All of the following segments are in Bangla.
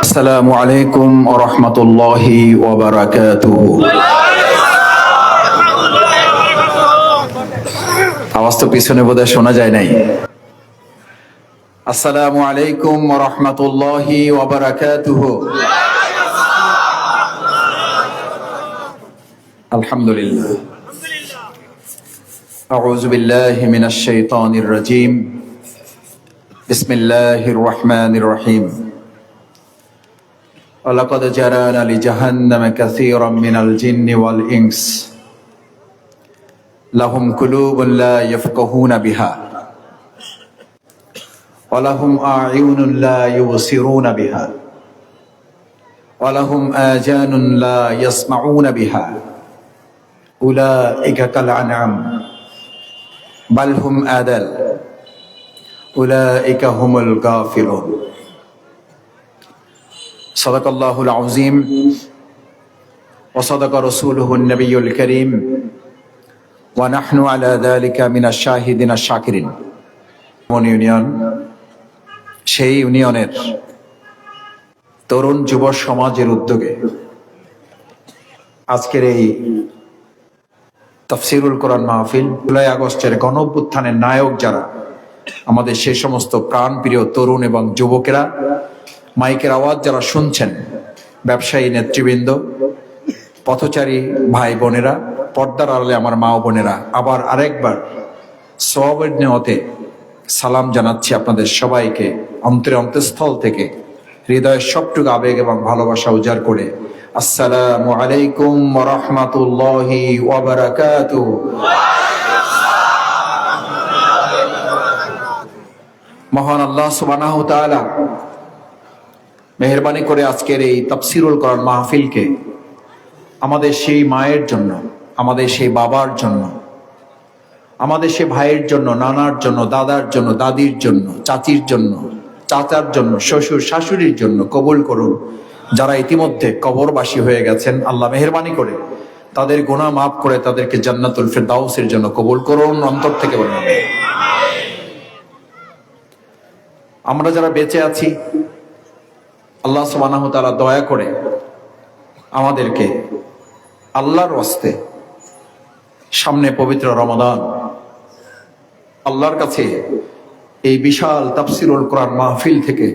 আসসালামু আলাইকুম ওয়া রাহমাতুল্লাহি ওয়া বারাকাতুহু। আওয়াজ তো পিছনে বোধহয় শোনা যায় নাই। আসসালামু আলাইকুম ওয়া রাহমাতুল্লাহি ওয়া বারাকাতুহু। আলহামদুলিল্লাহ। আউযু বিল্লাহি মিনাশ শাইতানির রাজীম। বিসমিল্লাহির রহমানির রহিম। ولقد جرى لجهنم كثيرا من الجن والإنس لهم قلوب لا يفقهون بها ولهم أعين لا يبصرون بها ولهم آذان لا يسمعون بها أولئك كالأنعام بل هم أضل أولئك هم الغافلون صدق الله العظيم وصدق رسوله النبي الكريم ونحن على ذلك من الشاهدين الشاكرين। ইউনিয়ন, সেই ইউনিয়নের তরুণ যুব সমাজের উদ্যোগে আজকের এই তাফসীরুল কোরআন মাহফিল, জুলাই আগস্টের গণঅভ্যুত্থানের নায়ক যারা, আমাদের সেই সমস্ত প্রাণপ্রিয় তরুণ এবং যুবকেরা, মাইকের আওয়াজ যারা শুনছেন, ব্যবসায়ী নেতৃবৃন্দ, পথচারী ভাই বোনেরা, পর্দার আড়ালে আমার মা ও বোনেরা, আবার আরেকবার সওয়াবের নিয়তে সালাম জানাচ্ছি আপনাদের সবাইকে অন্তঃস্থল থেকে, হৃদয়ের সবটুকু আবেগ এবং ভালোবাসা উজাড় করে। আসসালামু আলাইকুম ওয়া রাহমাতুল্লাহি ওয়া বারাকাতুহু। মহান আল্লাহ সুবহানাহু ওয়া তাআলা মেহেরবানি করে আজকের এই তাফসীরুল কোরআন মাহফিলকে আমাদের সেই মায়ের জন্য, আমাদের সেই বাবার জন্য, আমাদের সেই ভাইয়ের জন্য, নানার জন্য, দাদার জন্য, দাদির জন্য, চাচির জন্য, চাচার জন্য, শ্বশুর শাশুড়ির জন্য কবুল করুন। যারা ইতিমধ্যে কবরবাসী হয়ে গেছেন, আল্লাহ মেহেরবানি করে তাদের গুনাহ মাফ করে তাদেরকে জান্নাতুল ফিরদাউসের জন্য কবুল করুন। অন্তর থেকে বলুন আমিন। আমরা যারা বেঁচে আছি, আল্লাহ সুবহানাহু ওয়া তাআলা দয়া করে আমাদেরকে আল্লাহর ওয়াস্তে সামনে পবিত্র রমাদান, আল্লাহর কাছে এই বিশাল তাফসীরুল কোরআন মাহফিল থেকে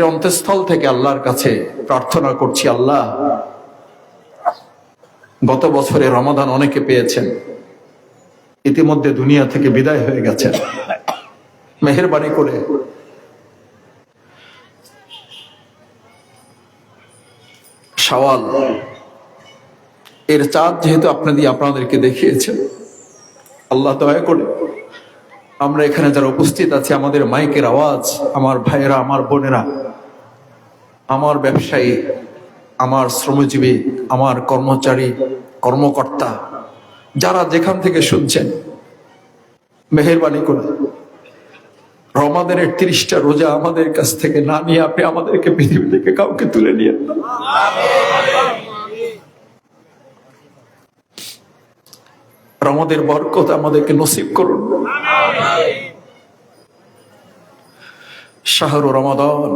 অন্তঃস্থল থেকে আল্লাহর কাছে প্রার্থনা করছি, আল্লাহ, গত বছরে রমাদান অনেকে পেয়েছেন, ইতিমধ্যে দুনিয়া থেকে বিদায় হয়ে গেছেন। মেহেরবানি করে শাওয়াল এর চাঁদ যেহেতু আপনাদেরকে দেখিয়েছেন, আল্লাহ দয়া করে আমরা এখানে যারা উপস্থিত আছি, আমাদের মাইকের আওয়াজ, আমার ভাইয়েরা, আমার বোনেরা, আমার ব্যবসায়ী, আমার শ্রমজীবী, আমার কর্মচারী, কর্মকর্তা, যারা যেখান থেকে শুনছেন, মেহেরবানি করে রমাদানের 30টা রোজা আমাদের কাছ থেকে না নিয়ে আপনি আমাদেরকে পৃথিবী থেকে কাউকে তুলে নিয়েন না। রমাদের বরকত আমাদেরকে নসিব করুন। শাহরু রমাদান,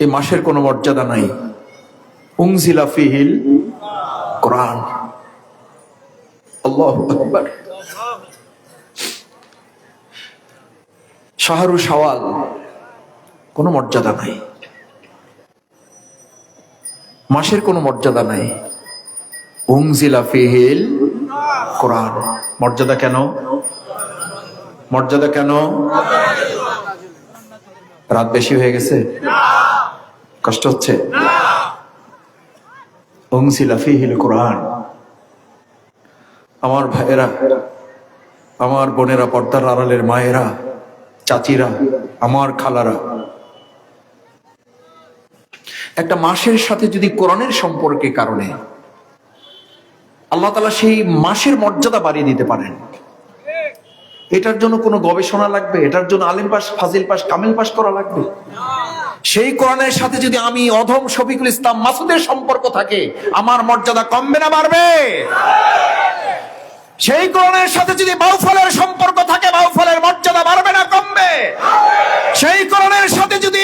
এই মাসের কোনো মর্যাদা নাই। উনজিলা ফিহিল কোরআন, আল্লাহু আকবার। শাহরু শাওয়াল, কোনো মর্যাদা নাই, মাসের কোনো মর্যাদা নাই। উনজিলা ফিহিল কোরআন, মর্যাদা কেন? মর্যাদা কেন? রাত বেশি হয়ে গেছে? কষ্ট হচ্ছে? উনজিলা ফিহিল কোরআন। আমার ভাইয়েরা, আমার বোনেরা, পর্দার আড়ালের মায়েরা, চাচিরা, আমার খালারা, একটা মাসের সাথে যদি কোরআনের সম্পর্কের কারণে আল্লাহ তাআলা সেই মাসের মর্যাদা বাড়িয়ে দিতে পারেন, এটার জন্য কোনো গবেষণা লাগবে? এটার জন্য আলেম পাস, ফাজিল পাস, কামিল পাস করা লাগবে? সেই কোরআনের সাথে যদি আমি অধম শফিকুল ইসলাম মাসুদের সম্পর্ক থাকে, আমার মর্যাদা কমবে না বাড়বে? সেই কোরআনের সাথে যদি বাউফলের সম্পর্ক থাকে, বাউফলের মর্যাদা বাড়বে না কমবে? সেই কোরআনের সাথে যদি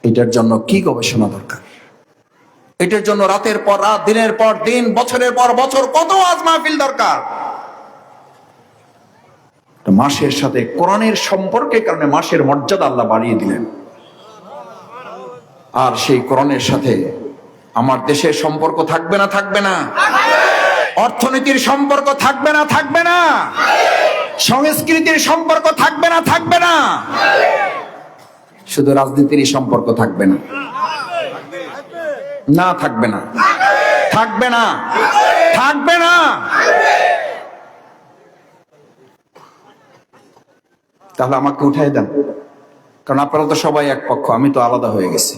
এটার জন্য কি গবেষণা দরকার? এটার জন্য রাতের পর রাত, দিনের পর দিন, বছরের পর বছর কত ওয়াজ মাহফিল দরকার। মাসের সাথে কোরআনের সম্পর্কের কারণে মাসের মর্যাদা আল্লাহ বাড়িয়ে দিলেন। আর সেই কোরআনের সাথে আমার দেশের সম্পর্ক থাকবে না থাকবে না? অর্থনীতির সম্পর্ক থাকবে না থাকবে না? সংস্কৃতির সম্পর্ক থাকবে না থাকবে না? শুধু রাজনীতির সম্পর্ক থাকবে না? না, থাকবে না, থাকবে না, থাকবে না। তাহলে আমাকে উঠাই দেন, কারণ আপনারা তো সবাই এক পক্ষ, আমি তো আলাদা হয়ে গেছি।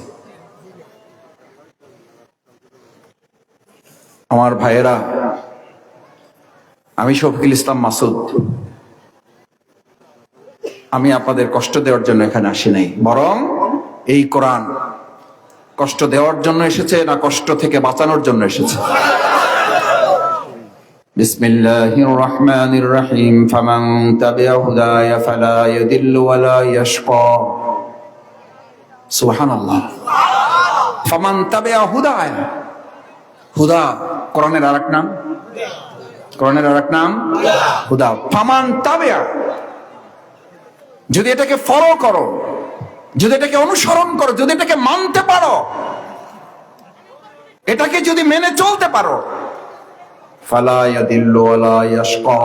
আমার ভাইয়েরা, আমি শফিকুল ইসলাম মাসুদ, আমি আপনাদের কষ্ট দেওয়ার জন্য এখানে আসি নাই, বরং এই কোরআন কষ্ট দেওয়ার জন্য এসেছে না কষ্ট থেকে বাঁচানোর জন্য এসেছে? বিসমিল্লাহির রহমানির রহিম। ফামান তাবিআ হুদায়া ফালা ইয়াদিল্লু ওয়ালা ইয়াশকা। সুবহানাল্লাহ। ফামান তাবিআ হুদায়া, হুদা কোরআনের আরেক নাম, কোরআনের আরেক নাম হুদা। ফামান তাবিআ, যদি এটাকে ফলো করো, যদি এটাকে অনুসরণ করো, যদি এটাকে মানতে পারো, এটাকে যদি মেনে চলতে পারো, ফালা ইয়াদিল্লু ওয়ালা ইয়াশকা,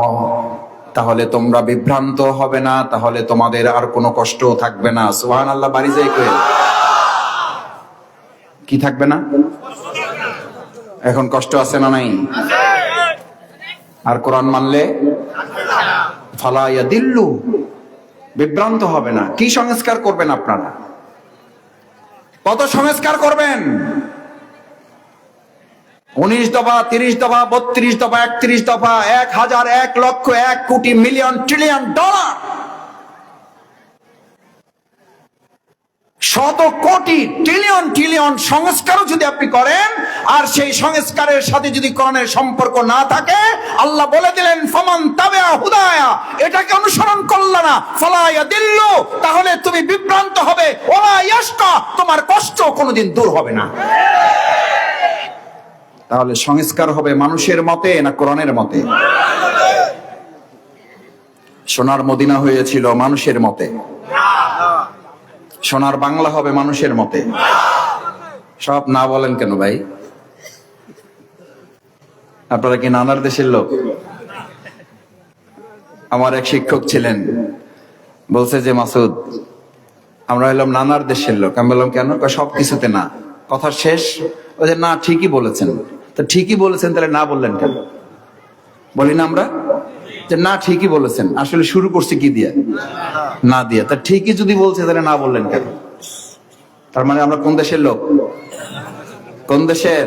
তাহলে তোমরা বিভ্রান্ত হবে না, তাহলে তোমাদের আর কোনো কষ্ট থাকবে না। সুবহানাল্লাহ। বাড়ি যাই কই, কি থাকবে না? এখন কষ্ট আছে না নাই? আর কোরআন মানলে ফালা ইয়াদিল্লু, বিভ্রান্ত হবে না। কি সংস্কার করবেন আপনারা? কত সংস্কার করবেন? 19 দফা, 30 দফা, 32 দফা, 31 দফা, 1000, 1 লক্ষ, 1 কোটি, মিলিয়ন, ট্রিলিয়ন ডলার, শত কোটি, ট্রিলিয়ন ট্রিলিয়ন সংস্কারও যদি আপনি করেন, আর সেই সংস্কারের সাথে যদি কোরআনের সম্পর্ক না থাকে, আল্লাহ বলে দিলেন ফামান তাবিআ হুদায়া, এটাকে অনুসরণ করলে না, ফালা ইয়াদিল্লু, তাহলে তুমি বিভ্রান্ত হবে, ওয়ালা ইয়াশকা, তোমার কষ্ট কোনোদিন দূর হবে না। তাহলে সংস্কার হবে মানুষের মতে না কোরআনের মতে? সোনার মদিনা হয়েছিল মানুষের মতে, সোনার বাংলা হবে মানুষের মতে। সব না বলেন কেন ভাই? আপনারা কি নানার দেশের লোক? আমার এক শিক্ষক ছিলেন, বলছে যে মাসুদ, আমরা হলাম নানার দেশের লোক। আমি বললাম কেন? সব কিছুতে না। কথা শেষ, ও যে না ঠিকই বলেছেন। তো ঠিকই বলেছেন, তাহলে না বললেন কেন? বলি না আমরা যে না ঠিকই বলেছেন, আসলে শুরু করছে কি দিয়ে? না দিয়ে। তা ঠিকই যদি বলছে, তাহলে না বললেন কেন? তার মানে আমরা কোন দেশের লোক? কোন দেশের?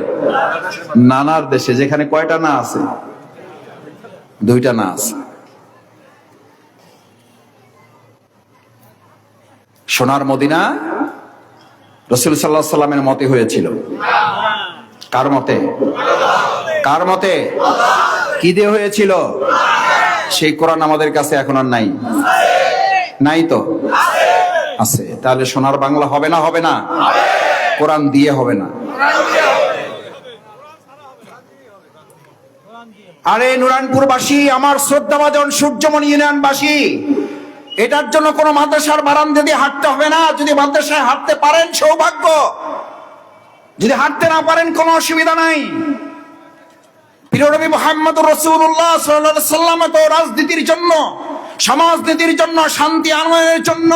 নানার দেশে। যেখানে কয়টা না আছে? 2টা না আছে। সোনার মদিনা রাসূল সাল্লাল্লাহু আলাইহি ওয়াসাল্লামের মতে হয়েছিল। কার মতে? কার মতে? কি দিয়ে হয়েছিল? সেই কোরআন আমাদের কাছে এখন আর নাই। নাই তো? আছে। তাহলে সোনার বাংলা হবে না? হবে না? কোরআন দিয়ে হবে না। আরে নুরানপুরবাসী, আমার শ্রদ্ধাভাজন সূর্যমণি ইউনিয়নবাসী, এটার জন্য কোন মাদ্রাসার বারান্দা দিয়ে হাঁটতে হবে না। যদি মাদ্রাসায় হাঁটতে পারেন সৌভাগ্য, যদি হাঁটতে না পারেন কোনো অসুবিধা নাই। প্রিয় নবী মুহাম্মদুর রাসূলুল্লাহ সাল্লাল্লাহু আলাইহি ওয়াসাল্লাম তো রাজনীতির জন্য, সমাজনীতির জন্য, শান্তি আনয়নের জন্য,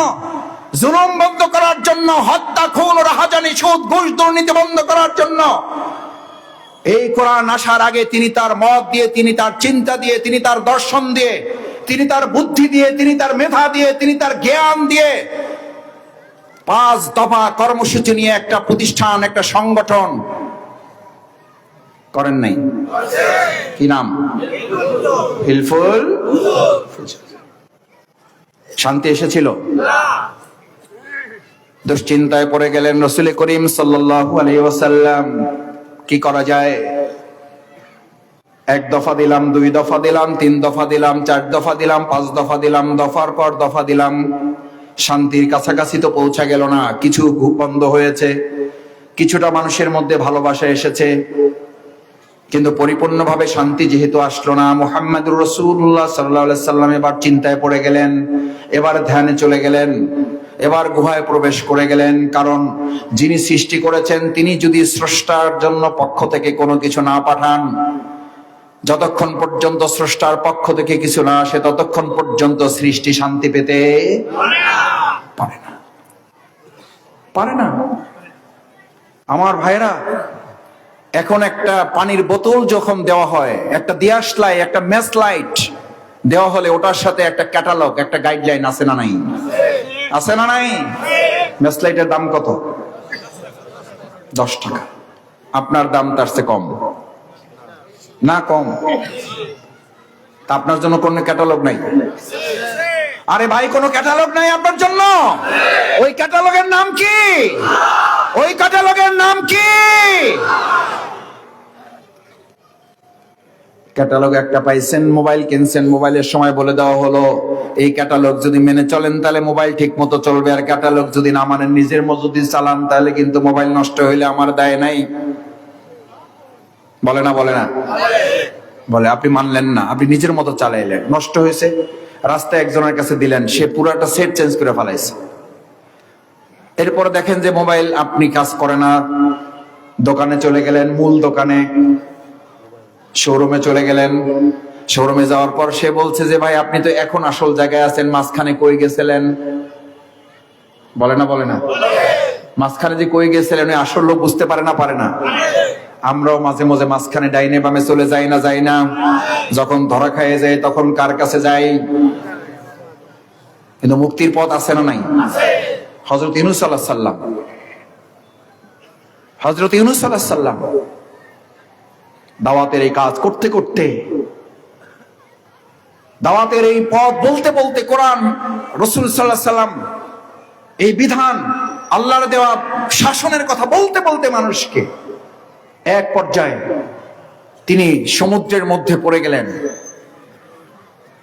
জুলুম বন্ধ করার জন্য, হত্যা, খুন, রাহাজানি, সুদ, ঘুষ, দুর্নীতি বন্ধ করার জন্য এই কোরআন আসার আগে তিনি তার মত দিয়ে, তিনি তার চিন্তা দিয়ে, তিনি তার দর্শন দিয়ে, তিনি তার বুদ্ধি দিয়ে, তিনি তার মেধা দিয়ে, তিনি তার জ্ঞান দিয়ে 5 দফা কর্মসূচি নিয়ে একটা প্রতিষ্ঠান, একটা সংগঠন করেন নাই? কি নাম? হিলফুল। শান্তি এসেছিল? দুশ্চিন্তায় পড়ে গেলেন রাসূল করিম সাল্লাল্লাহু আলাইহি ওয়াসাল্লাম। কি করা যায়? 1 দফা দিলাম, 2 দফা দিলাম, 3 দফা দিলাম, 4 দফা দিলাম, 5 দফা দিলাম, দফার পর দফা দিলাম। শান্তির কাছাকাছি তো পৌঁছা গেল না, কিছু বন্ধ হয়েছে, কিছুটা মানুষের মধ্যে ভালোবাসা এসেছে, কিন্তু পরিপূর্ণভাবে শান্তি যেহেতু আসলো না, মুহাম্মদুর রাসূলুল্লাহ সাল্লাল্লাহু আলাইহি সাল্লাম এবার চিন্তায় পড়ে গেলেন, এবার ধ্যানে চলে গেলেন, এবার গুহায় প্রবেশ করে গেলেন। কারণ যিনি সৃষ্টি করেছেন তিনি যদি স্রষ্টার জন্য পক্ষ থেকে কোনো কিছু না পাঠান, যতক্ষণ পর্যন্ত স্রষ্টার পক্ষ থেকে কিছু না আসে ততক্ষণ পর্যন্ত সৃষ্টি শান্তি পেতে পারে না। আমার ভাইরা, এখন একটা পানির বোতল যখন দেওয়া হয়, একটা দিয়াশলাই, একটা ম্যাচ লাইট দেওয়া হলে ওটার সাথে একটা ক্যাটালগ, একটা গাইডলাইন আছে না নাই? আছে না নাই? ম্যাচ লাইটের দাম কত? 10 টাকা। আপনার দাম তার চেয়ে কম না? কম। তা আপনার জন্য কোনো ক্যাটালগ নাই? আরে ভাই, কোনো ক্যাটালগ নাই আপনার জন্য? ওই ক্যাটালগের নাম কি? ওই ক্যাটালগের নাম কি? ক্যাটালগ একটা পাইছেন, মোবাইল কিনছেন, মোবাইলের সময় বলে দেওয়া হলো এই ক্যাটালগ যদি মেনে চলেন তাহলে মোবাইল ঠিক মতো চলবে, আর ক্যাটালগ যদি না মানেন, নিজের মতো যদি চালান, তাহলে কিন্তু মোবাইল নষ্ট হইলে আমার দায় নাই। বলে না? বলে না? বলে। আপনি মানলেন না, আপনি নিজের মতো চালাইলেন, নষ্ট হয়েছে, রাস্তায় একজনের কাছে দিলেন, সে পুরাটা সেট চেঞ্জ করে ফেলাইছে। এরপরে দেখেন যে মোবাইল আপনি কাজ করে না, দোকানে চলে গেলেন, মূল দোকানে, শোরুমে চলে গেলেন। শোরুমে যাওয়ার পর সে বলছে যে ভাই আপনি তো এখন আসল জায়গায় আছেন, মাঝখানে কই গেছিলেন? বলে না? বলে না? মাঝখানে যে কই গেছিলেন ওই আসল লোক বুঝতে পারে না? পারে না? আমরাও মাঝে মাঝে মাঝখানে ডাইনে বামে চলে যাই না? যাই না? যখন ধরা খাইয়ে যায় তখন কার কাছে যাই? কিন্তু মুক্তির পথ আছে না নাই? হযরত ইউনূস আলাইহিস সালাম, হযরত ইউনূস আলাইহিস সালাম দাওয়াতের এই কাজ করতে করতে, দাওয়াতের এই পথ বলতে বলতে, কোরআন, রাসূল সাল্লাল্লাহু আলাইহি সাল্লাম এই বিধান, আল্লাহর দেওয়া শাসনের কথা বলতে বলতে মানুষকে এক পর্যায়ে তিনি সমুদ্রের মধ্যে পড়ে গেলেন,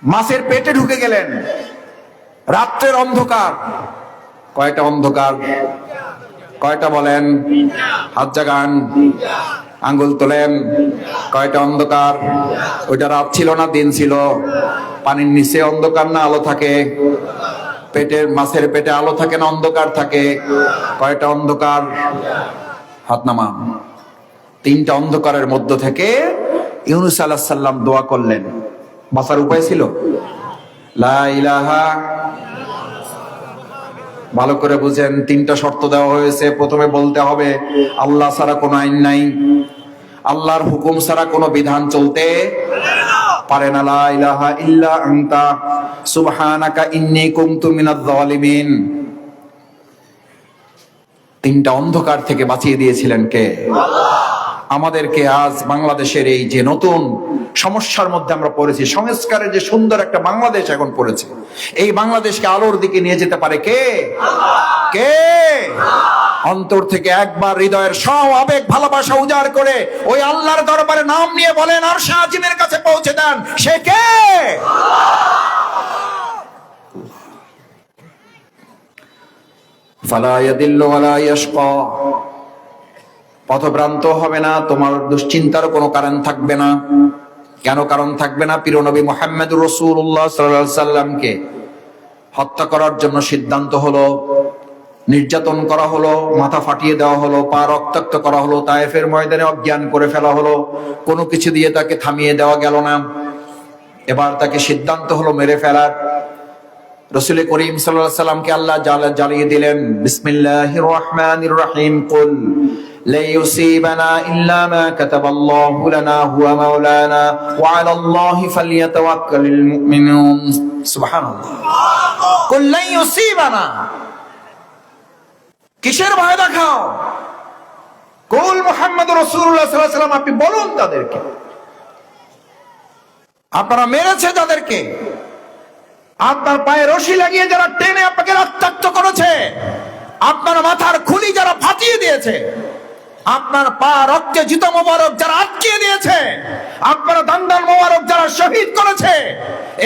মাছের পেটে ঢুকে গেলেন। রাত্রের অন্ধকার। কয়টা অন্ধকার? কয়টা বলেন? হাত জাগান, আঙ্গুল তোলেন। কয়টা অন্ধকার? ওইটা রাত ছিল না দিন ছিল? পানির নিচে অন্ধকার না আলো থাকে? পেটের, মাছের পেটে আলো থাকে না অন্ধকার থাকে? কয়টা অন্ধকার? হাত নামান। 3টা অন্ধকারের মধ্য থেকে ইউনূস আলাইহিস সালাম দোয়া করলেন। বাঁচার উপায় ছিল? লা ইলাহা, ভালো করে বুঝেন, 3টা শর্ত দেওয়া হয়েছে। প্রথমে বলতে হবে আল্লাহ ছাড়া কোনো আইন নাই, আল্লাহর হুকুম ছাড়া কোনো বিধান চলতে পারে না। লা ইলাহা ইল্লা আনতা সুবহানাকা ইন্নী কুনতু মিনাজ জালিমিন। 3টা অন্ধকার থেকে বাঁচিয়ে দিয়েছিলেন কে? আল্লাহ। আমাদেরকে আজ বাংলাদেশের এই যে নতুন সমস্যার মধ্যে আমরা পড়েছি, সংস্কারের যে সুন্দর একটা বাংলাদেশ এখন পড়েছে, এই বাংলাদেশকে আলোর দিকে নিয়ে যেতে পারে কে? কে? অন্তর থেকে একবার হৃদয়ের সব আবেগ ভালোবাসা উজাড় করে ওই আল্লাহর দরবারে নাম নিয়ে বলেন আরশে আজিমের কাছে পৌঁছে দেন, সে কে? ফালা ইয়াদিল্লু ওয়ালা ইয়াশকা। পথভ্রান্ত হবে না, তোমার দুশ্চিন্তার কোনো কারণ থাকবে না। কেন কারণ থাকবে না? প্রিয় নবী মুহাম্মদুর রাসূলুল্লাহ সাল্লাল্লাহু আলাইহি সাল্লামকে হত্যা করার জন্য সিদ্ধান্ত হলো, নির্যাতন করা হলো, মাথা ফাটিয়ে দেওয়া হলো, পা রক্তাক্ত করা হলো, তায়েফের ময়দানে অজ্ঞান করে ফেলা হলো, কোনো কিছু দিয়ে তাকে থামিয়ে দেওয়া গেল না। এবার তাকে সিদ্ধান্ত হলো মেরে ফেলার। রাসূল করিম সাল্লাল্লাহু আলাইহি সাল্লামকে আল্লাহ জ্বালিয়ে দিলেন। বিসমিল্লাহির রহমানির রহিম। কুল লা ইউসিবানা ইল্লা মা কাতাবাল্লাহু লানা হুয়া মাওলানা ওয়া আলাল্লাহি ফালইয়াতাওয়াক্কালিল মুমিনুন। সুবহানাল্লাহ। কুল লা ইউসিবানা, কিসের ভয় দেখাও? কুল মুহাম্মদুর রাসূলুল্লাহ সাল্লাল্লাহু আলাইহি সাল্লাম, আপনি বলুন তাদেরকে, আপনারা মেরেছে যাদেরকে, আপনার পায়ে রশি লাগিয়ে যারা টেনে আপনাকে রক্তাক্ত করেছে, আপনার মাথার খুলি যারা ফাটিয়ে দিয়েছে, আপনার পা রক্তে জুতা মোবারক যারা আটকিয়ে দিয়েছে, আপনার দান্দাল মোবারক যারা শহীদ করেছে,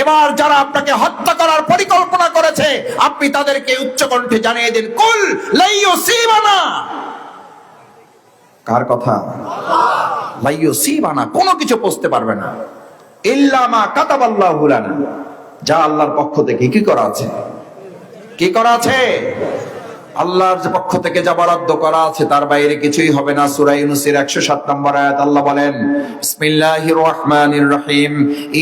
এবার যারা আপনাকে হত্যা করার পরিকল্পনা করেছে, আপনি তাদেরকে উচ্চকণ্ঠে জানিয়ে দিন, কুল লাইয়ুসিবানা। কার কথা? লাইয়ুসিবানা, কোনো কিছু পৌঁছতে পারবে না, ইল্লা মা কাতাবাল্লাহু লানা, যা আল্লাহর পক্ষ থেকে কি করা আছে, কি করা আছে, আল্লাহর পক্ষ থেকে যা বরাদ্দ করা আছে তার বাইরে কিছুই হবে না। সূরা ইউনূসের 107 নম্বর আয়াত আল্লাহ বলেন, বিসমিল্লাহির রহমানির রহিম,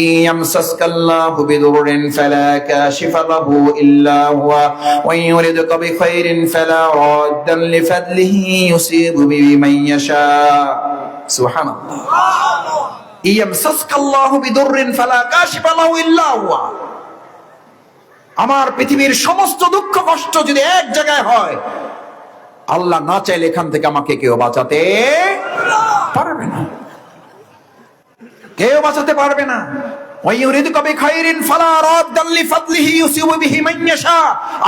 ইয়ামসাসকাল্লাহু বিদুররিন ফালা কাশিফা লাহু ইল্লা হুয়া ওয়া ইউরিদুকা বিখাইরিন ফালা রাদ্দান লিফাদলিহি ইউসিবু বিহি মান ইয়াশা। সুবহানাল্লাহ। ইয়ামসাসকাল্লাহু বিদুররিন ফালা কাশিফা লাহু ইল্লা হুয়া। আমার পৃথিবীর সমস্ত দুঃখ কষ্ট যদি এক জায়গায় হয়, আল্লাহ না চাইলে এখান থেকে আমাকে কেউ বাঁচাতে পারবে না, কেউ বাঁচাতে পারবে না।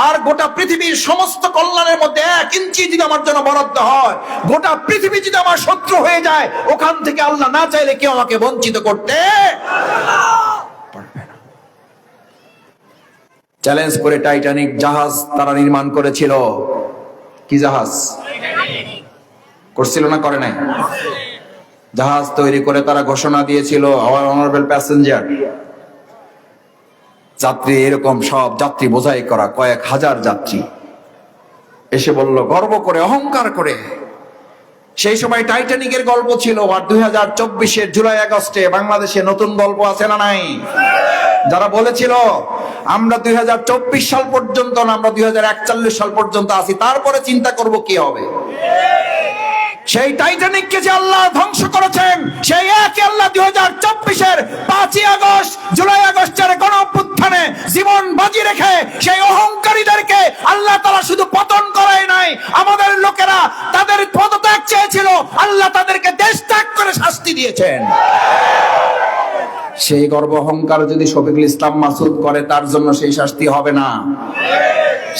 আর গোটা পৃথিবীর সমস্ত কল্যাণের মধ্যে 1 ইঞ্চি যদি আমার জন্য বরাদ্দ হয়, গোটা পৃথিবী যদি আমার শত্রু হয়ে যায়, ওখান থেকে আল্লাহ না চাইলে কেউ আমাকে বঞ্চিত করতে পারবে না। চ্যালেঞ্জ করে টাইটানিক জাহাজ তারা নির্মাণ করেছিল। কি জাহাজ করছিল না, করে নাই? জাহাজ তৈরি করে তারা ঘোষণা দিয়েছিল, আওয়ার অনারেবল প্যাসেঞ্জার, যাত্রী এরকম সব যাত্রী বোঝাই করা কয়েক হাজার যাত্রী এসে বলল গর্ব করে, অহংকার করে। সেই সময় টাইটানিকের গল্প ছিল, আর 2024-এর জুলাই আগস্টে বাংলাদেশে নতুন গল্প আছে না নাই? যারা বলেছিল আমরা 2024 সাল পর্যন্ত না, আমরা 2041 সাল পর্যন্ত আছি, তারপরে চিন্তা করব কি হবে। সেই টাইটানিককে যে আল্লাহ ধ্বংস করেছেন, সেই একই আল্লাহ 2024-এর 5ই আগস্ট জুলাই আগস্টের গণ অভ্যুত্থানে জীবন বাজি রেখে সেই অহংকারীদেরকে আল্লাহ তাআলা শুধু পতন করাই নাই, আমাদের লোকেরা তাদের পদত্যাগ চেয়েছিল, আল্লাহ তাদেরকে দেশ ত্যাগ করে শাস্তি দিয়েছেন। সেই গর্ব অহংকার যদি শফিকুল ইসলাম মাসুদ করে, তার জন্য সেই শাস্তি হবে না।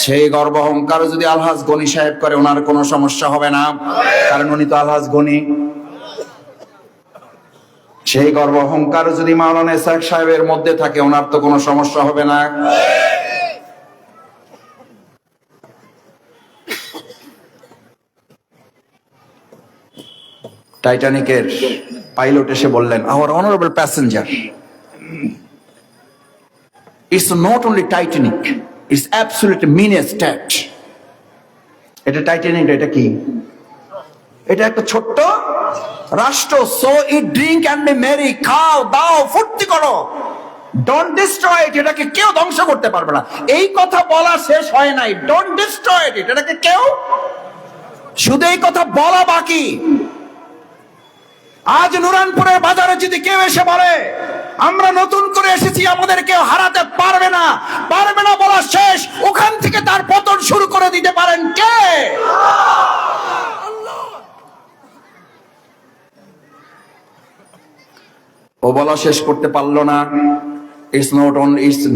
সেই গর্ব অহংকার যদি আলহাজ গনি সাহেব করে, ওনার কোনো সমস্যা হবে না, কারণ উনি তো আলহাজ গনি। সেই গর্ব অহংকার যদি মাওলানা ইসহাক সাহেবের মধ্যে থাকে, ওনার তো কোনো সমস্যা হবে না। টাইটানিকের পাইলট এসে বললেন, our honourable passenger, it's not only Titanic, it's absolutely mini state. এটা টাইটানিক, এটা কি? এটা একটা ছোট্ট রাষ্ট্র। So eat drink and be merry, খাও দাও ফুর্তি করো, ডোন্ট ডিস্ট্রয় ইট, এটাকে কেউ ধ্বংস করতে পারবে না। এই কথা বলা শেষ হয় নাই, ডোন্ট ডিস্ট্রয় ইট, এটাকে কেউ, শুধু এই কথা বলা বাকি। আজ নুরানপুরের বাজারে যদি কেউ এসে বলে আমরা নতুন করে এসেছি, আমাদের কেউ হারাতে পারবে না, পারবে না বলা শেষ, ওখান থেকে তার পতন শুরু করে দিতে পারেন কে? ও বলা শেষ করতে পারলো না। It's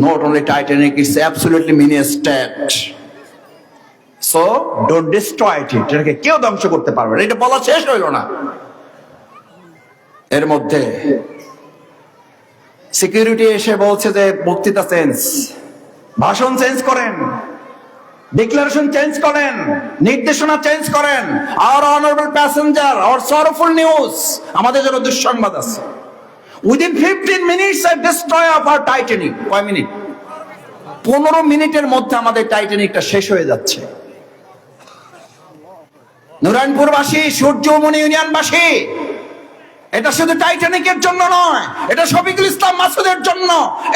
not only Titanic, it's absolutely mini state. So don't destroy it. এটাকে কেউ ধ্বংস করতে পারবে না, এটা বলা শেষ হইল না। এর মধ্যে সিকিউরিটি এসে বলছে যে বক্তৃতা চেঞ্জ, ভাষণ চেঞ্জ করেন, ডিক্লারেশন চেঞ্জ করেন, নির্দেশনা চেঞ্জ করেন। Our honorable passenger, our sorrowful news, আমাদের জন্য দুঃসংবাদ আছে। Within 15 minutes a destroy of our Titanic. কয় মিনিট? 15 মিনিটের মধ্যে আমাদের টাইটানিকটা শেষ হয়ে যাচ্ছে। নুরানপুরবাসী, সূর্যমণি ইউনিয়নবাসী, এটা শুধু টাইটানিকের জন্য নয়, এটা শফিকুল ইসলাম মাসুদের জন্য,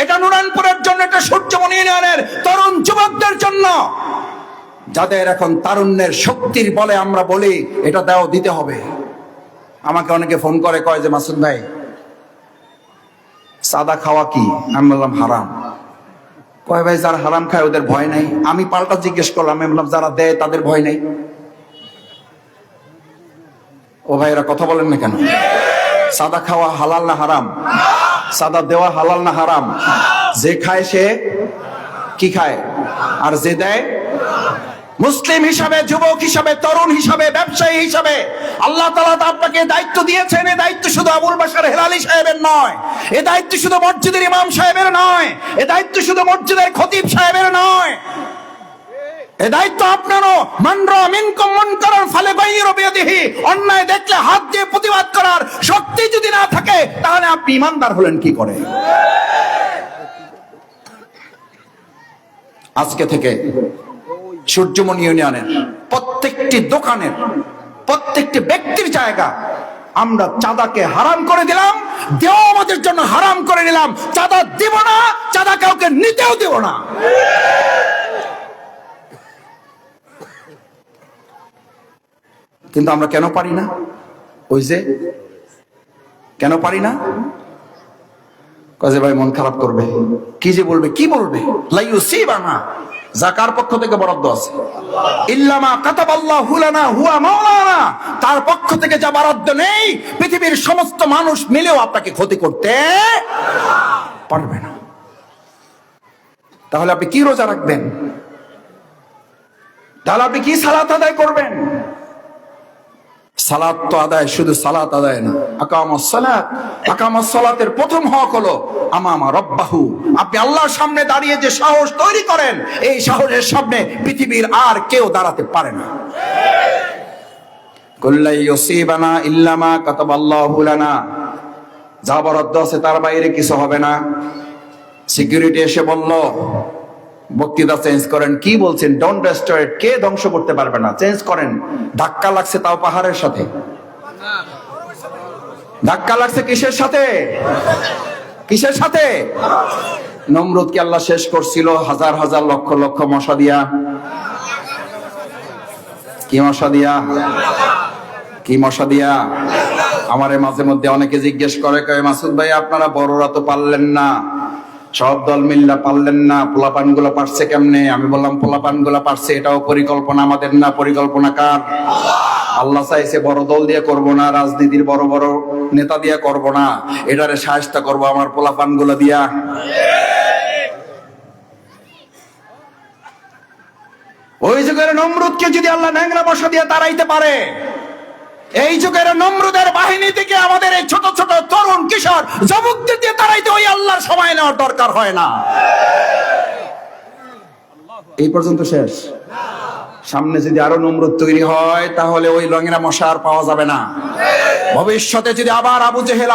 এটা নুরানপুরের জন্য, এটা সূর্যমণি ইউনিয়নের তরুণ যুবকদের জন্য, যাদের এখন তারুণ্যের শক্তির বলে আমরা বলি এটা দাও দিতে হবে। আমাকে অনেকে ফোন করে, কয় যে মাসুদ ভাই সাদা খাওয়া কি? আমি বললাম হারাম। কয় ভাই যারা হারাম খায় ওদের ভয় নাই? আমি পাল্টা জিজ্ঞেস করলাম, আমি বললাম যারা দেয় তাদের ভয় নাই? ও ভাই এরা কথা বলেন না কেন? সাদা খাওয়া হালাল না হারাম? সাদা দেওয়া হালাল না হারাম? যে খায় সে কি খায়, আর যে দেয় মুসলিম হিসাবে, যুবক হিসাবে, তরুণ হিসাবে, ব্যবসায়ী হিসাবে আল্লাহ তাআলা আপনাকে দায়িত্ব দিয়েছেন। এই দায়িত্ব শুধু আবুল বাশার হেলালি সাহেবের নয়, এই দায়িত্ব শুধু মসজিদের ইমাম সাহেবের নয়, এই দায়িত্ব শুধু মসজিদের খতিব সাহেবের নয়, এই দায়িত্ব আপনারও। মান রাআ মিনকুম মুনকারান ফালিগাইয়িরু বিয়াদিহি, অন্যায় দেখলে হাত দিয়ে প্রতিবাদ করার শক্তি যদি না থাকে তাহলে আপনি ঈমানদার হলেন কি করে? আজকে থেকে সূর্যমণি ইউনিয়নের প্রত্যেকটি দোকানের, প্রত্যেকটি ব্যক্তির জায়গা আমরা চাঁদাকে হারাম করে দিলাম, দেওয়া আমাদের জন্য হারাম করে নিলাম। চাঁদা দিব না, চাঁদা কাউকে নিতেও দেব না। কিন্তু আমরা কেন পারি না? ওই যে কেন পারি না? কাজে ভাই মন খারাপ করবে, কি যে বলবে, কি বলবে? লা ইউসিবানা, যাকার পক্ষ থেকে বরাদ্দ আছে। ইল্লামা কাতাবাল্লাহু লানা হুয়া মাওলানা, তার পক্ষ থেকে যা বরাদ্দ নেই পৃথিবীর সমস্ত মানুষ মিলেও আপনাকে ক্ষতি করতে পারবে না। তাহলে আপনি কি রোজা রাখবেন? তাহলে আপনি কি সালাত আদায় করবেন? সালাত তো আদায়, শুধু সালাত আদায় না, আকামাস সালাত, আকামাস সালাতের প্রথম হক হলো আমামা রব্বাহু। আপনি আল্লাহর সামনে দাঁড়িয়ে যে সাহস তৈরি করেন, এই সাহসের সামনে পৃথিবীর আর কেউ দাঁড়াতে পারে না। কুল্লা ইউসিবানা ইল্লা মা কাতাবাল্লাহু লানা, যা বরাদ্দ আছে তার বাইরে কিছু হবে না। সিকিউরিটি এসে বলল বক্তৃতা চেঞ্জ করেন। কি বলছেন? ডোন্ট ডেস্ট্রয় ইট, কে ধ্বংস করতে পারবে না, চেঞ্জ করেন। ধাক্কা লাগছে তাও পাহাড়ের সাথে। ধাক্কা লাগছে কিসের সাথে? কিসের সাথে? নমরুদ কে আল্লাহ শেষ করছিল হাজার হাজার লক্ষ লক্ষ মশা দিয়া। কি মশা দিয়া? কি মশা দিয়া? আমারে মাঝে মধ্যে অনেকে জিজ্ঞেস করে, কয় মাসুদ ভাই আপনারা বড়রা তো পারলেন না, সব দল মিল্লা পারলেন না, পোলাপান গুলা পারছে কেমনে? আমি বললাম পোলাপান গুলা পারছে, এটাও পরিকল্পনা আমাদের না। পরিকল্পনা কার? আল্লাহ চাইছে বড় দল দিয়ে করব না, রাজনীতির বড় বড় নেতা দিয়ে করব না, এটারে সাহায্য করব আমার পোলাপান গুলা দিয়া। ওই যুগের নমরুদকে যদি আল্লাহ ন্যাংরা মশা দিয়ে তাড়াইতে পারে, এই যুগের নমরুদের বাহিনী থেকে আমাদের এই ছোট ছোট তরুণ কিশোর যুবকদের দিয়ে তাড়াইতে ওই আল্লাহর সময় নেওয়ার দরকার হয় না। এই পর্যন্ত শেষ। সামনে যদি আরো নমরুদ তৈরি হয় তাহলে ওই লঙ্গিনা মশা আর পাওয়া যাবে না। ভবিষ্যতে যদি আবার আবু জেহেল,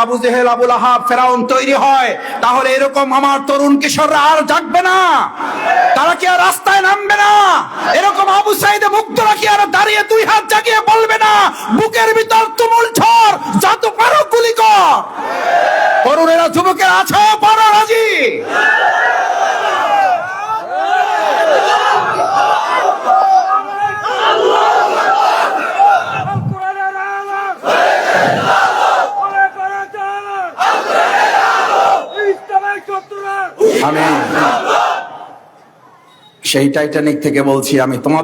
আবু লাহাব, ফেরাউন তৈরি হয় তাহলে এরকম আমার তরুণ কিশোররা আর জাগবে না, তারা কি আর রাস্তায় নামবে না। এরকম আবু সাইদে মুগ্ধরা কি আর দাঁড়িয়ে দুই হাত জাগিয়ে বলবে না, বুকের ভিতর তুমুল ঝড়, যত পারো গুলি কর। তরুণেরা, যুবকেরা আছো, পারো রাজি। আমি সেই টাইটানিক থেকে বলছি, আমি তোমার